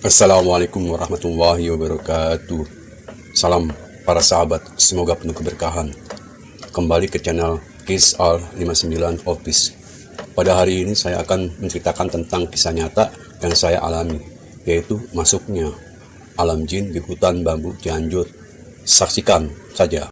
Assalamualaikum warahmatullahi wabarakatuh. Salam para sahabat, semoga penuh keberkahan. Kembali ke channel Kisal 59 Office. Pada hari ini saya akan menceritakan tentang kisah nyata yang saya alami, yaitu masuknya alam jin di hutan bambu Cianjur. Saksikan saja.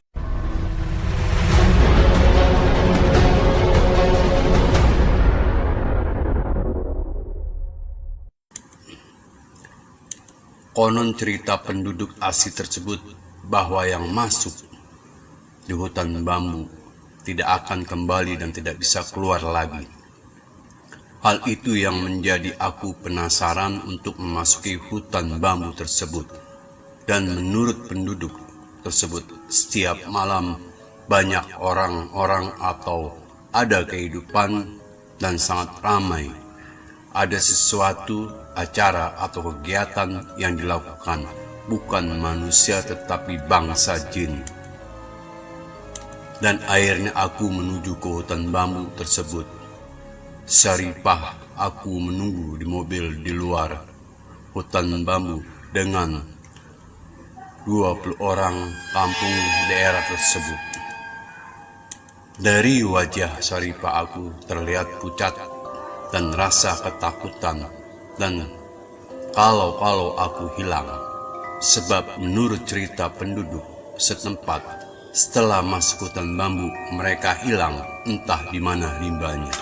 Konon cerita penduduk asli tersebut bahwa yang masuk di hutan bambu tidak akan kembali dan tidak bisa keluar lagi. Hal itu yang menjadi aku penasaran untuk memasuki hutan bambu tersebut. Dan menurut penduduk tersebut, setiap malam banyak orang-orang atau ada kehidupan dan sangat ramai. Ada sesuatu acara atau kegiatan yang dilakukan bukan manusia tetapi bangsa jin. Dan akhirnya aku menuju ke hutan bambu tersebut. Syarifah aku menunggu di mobil di luar hutan bambu dengan 20 orang kampung daerah tersebut. Dari wajah Syarifah aku terlihat pucat dan rasa ketakutan dan kalau aku hilang, sebab menurut cerita penduduk setempat setelah masuk hutan bambu mereka hilang entah di mana rimbanya.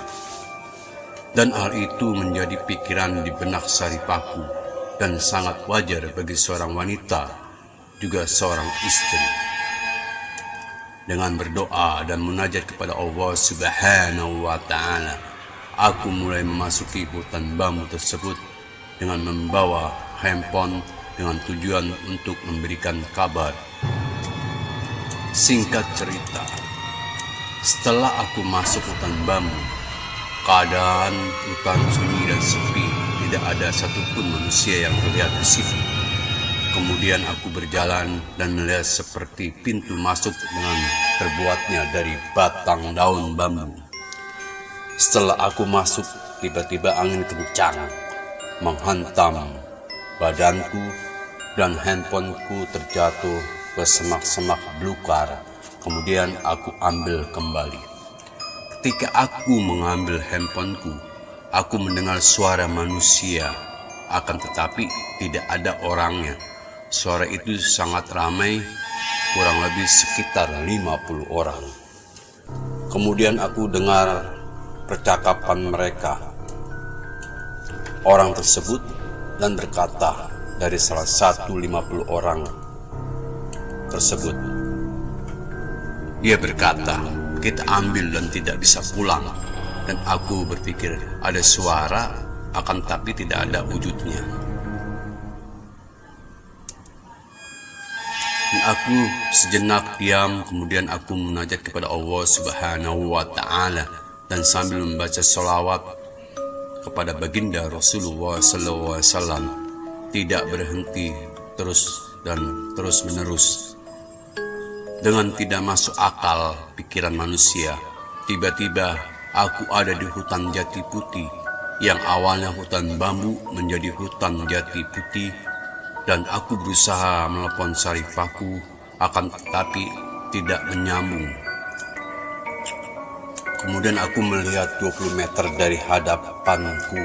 Dan hal itu menjadi pikiran di benak Syarifahku dan sangat wajar bagi seorang wanita juga seorang istri. Dengan berdoa dan munajat kepada Allah Subhanahu wa Ta'ala, aku mulai memasuki hutan bambu tersebut dengan membawa handphone dengan tujuan untuk memberikan kabar. Singkat cerita, setelah aku masuk hutan bambu, keadaan hutan sunyi dan sepi, tidak ada satupun manusia yang terlihat di situ. Kemudian aku berjalan dan melihat seperti pintu masuk dengan terbuatnya dari batang daun bambu. Setelah aku masuk, tiba-tiba angin kencang menghantam badanku dan handphoneku terjatuh ke semak-semak belukar. Kemudian aku ambil kembali. Ketika aku mengambil handphoneku, aku mendengar suara manusia, akan tetapi tidak ada orangnya. Suara itu sangat ramai, kurang lebih sekitar 50 orang. Kemudian aku dengar percakapan mereka, orang tersebut, dan berkata dari salah satu 50 orang tersebut. Dia berkata, kita ambil dan tidak bisa pulang. Dan aku berpikir ada suara, akan tapi tidak ada wujudnya. Dan aku sejenak diam, kemudian aku munajat kepada Allah Subhanahu wa Ta'ala dan sambil membaca sholawat kepada baginda Rasulullah SAW, tidak berhenti terus menerus. Dengan tidak masuk akal pikiran manusia, tiba-tiba aku ada di hutan jati putih, yang awalnya hutan bambu menjadi hutan jati putih, dan aku berusaha menelepon Syarifahku, akan tetapi tidak menyambung. Kemudian aku melihat 20 meter dari hadapanku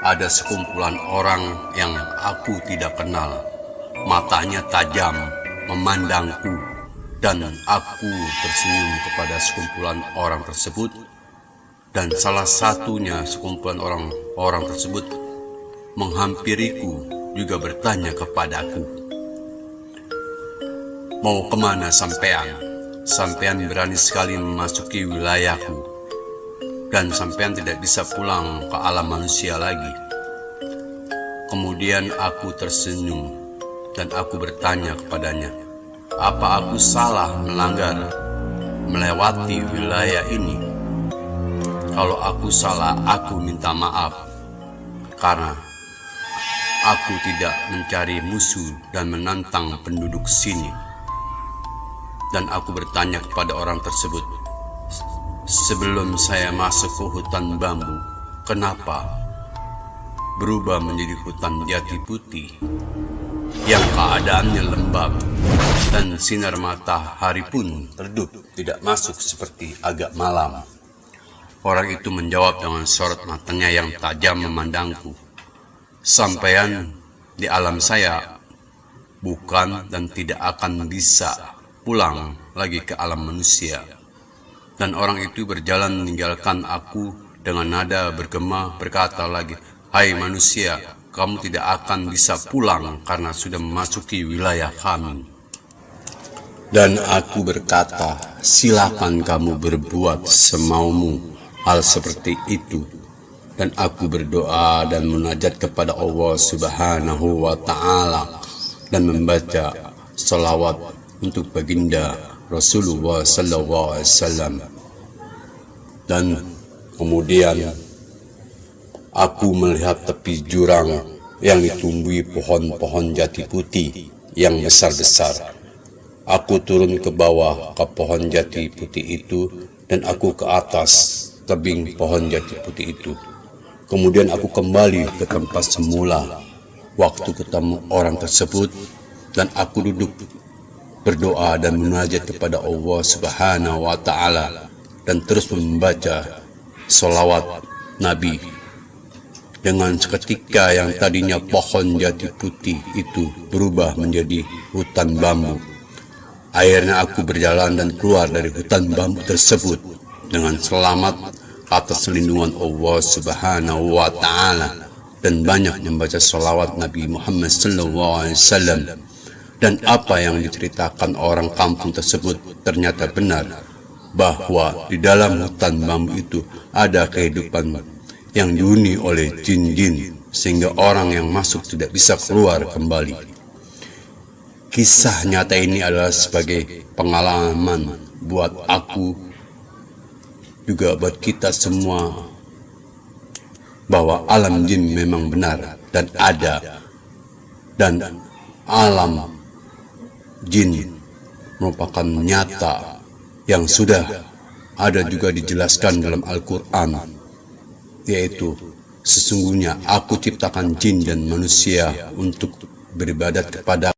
ada sekumpulan orang yang aku tidak kenal. Matanya tajam memandangku dan aku tersenyum kepada sekumpulan orang tersebut. Dan salah satunya sekumpulan orang tersebut menghampiriku juga bertanya kepadaku, mau kemana sampean? Sampean berani sekali memasuki wilayahku. Dan sampean tidak bisa pulang ke alam manusia lagi. Kemudian aku tersenyum dan aku bertanya kepadanya, apa aku salah melewati wilayah ini? Kalau aku salah, aku minta maaf, karena aku tidak mencari musuh dan menantang penduduk sini. Dan aku bertanya kepada orang tersebut, sebelum saya masuk ke hutan bambu, kenapa berubah menjadi hutan jati putih yang keadaannya lembab dan sinar matahari pun redup, tidak masuk seperti agak malam. Orang itu menjawab dengan sorot matanya yang tajam memandangku. Sampean di alam saya bukan dan tidak akan bisa pulang lagi ke alam manusia. Dan orang itu berjalan meninggalkan aku dengan nada bergema berkata lagi, "Hai manusia, kamu tidak akan bisa pulang karena sudah memasuki wilayah kami." Dan aku berkata, "Silakan kamu berbuat semaumu hal seperti itu." Dan aku berdoa dan munajat kepada Allah Subhanahu wa Ta'ala dan membaca salawat untuk baginda Rasulullah sallallahu alaihi wasallam. Dan kemudian aku melihat tepi jurang yang ditumbuhi pohon-pohon jati putih yang besar-besar. Aku turun ke bawah ke pohon jati putih itu dan aku ke atas tebing pohon jati putih itu. Kemudian aku kembali ke tempat semula waktu ketemu orang tersebut dan aku duduk berdoa dan munajat kepada Allah Subhanahu wa Ta'ala dan terus membaca salawat Nabi. Dengan seketika yang tadinya pohon jati putih itu berubah menjadi hutan bambu. Akhirnya aku berjalan dan keluar dari hutan bambu tersebut dengan selamat atas lindungan Allah Subhanahu wa Ta'ala dan banyak membaca salawat Nabi Muhammad SAW. Dan apa yang diceritakan orang kampung tersebut ternyata benar, bahwa di dalam hutan bambu itu ada kehidupan yang dihuni oleh jin-jin sehingga orang yang masuk tidak bisa keluar kembali. Kisah nyata ini adalah sebagai pengalaman buat aku, juga buat kita semua, bahwa alam jin memang benar dan ada, dan alam jin merupakan nyata yang sudah ada juga dijelaskan dalam Al-Quran, yaitu sesungguhnya aku ciptakan jin dan manusia untuk beribadat kepada